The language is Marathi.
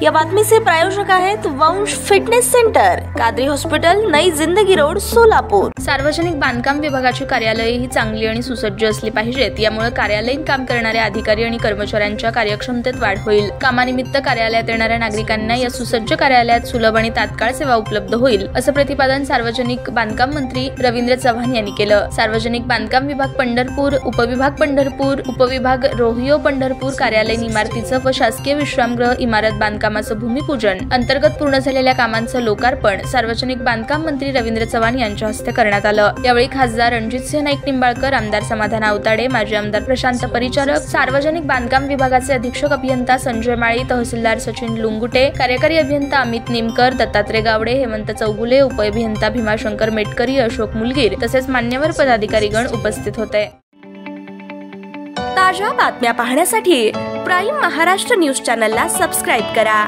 या बातमीचे प्रायोजक आहेत वंश फिटनेस सेंटर, कादरी हॉस्पिटल, नई जिंदगी रोड, सोलापूर। सार्वजनिक बांधकाम विभागाची कार्यालये ही चांगली आणि सुसज्ज असली पाहिजेत। यामुळे कार्यालयीन काम करणाऱ्या अधिकारी आणि कर्मचाऱ्यांच्या कार्यक्षमतेत वाढ होईल। कामानिमित्त कार्यालयात येणाऱ्या नागरिकांना या सुसज्ज कार्यालयात सुलभ आणि तात्काळ सेवा उपलब्ध होईल, असं प्रतिपादन सार्वजनिक बांधकाम मंत्री रवींद्र चव्हाण यांनी केलं। सार्वजनिक बांधकाम विभाग पंढरपूर, उपविभाग रोहियो पंढरपूर कार्यालयीन इमारतीचं व शासकीय विश्रामगृह इमारत बांधकामाचं भूमिपूजन अंतर्गत पूर्ण झालेल्या कामांचं लोकार्पण सार्वजनिक बांधकाम मंत्री रवींद्र चव्हाण यांच्या हस्ते करण्यात आलं। यावेळी खासदार रणजितसिंह नाईक निंबाळकर, आमदार समाधान आवताडे, माजी आमदार प्रशांत परिचारक, सार्वजनिक बांधकाम विभागाचे अधीक्षक अभियंता संजय माळी, तहसीलदार सचिन लुंगुटे, कार्यकारी अभियंता अमित निमकर, दत्तात्रय गावडे, हेमंत चौगुले, उपअभियंता भीमाशंकर मेटकरी, अशोक मुलगीर तसेच मान्यवर पदाधिकारीगण उपस्थित होते। ताज्या बातम्या पाहण्यासाठी प्राईम महाराष्ट्र न्यूज चॅनलला सबस्क्राईब करा।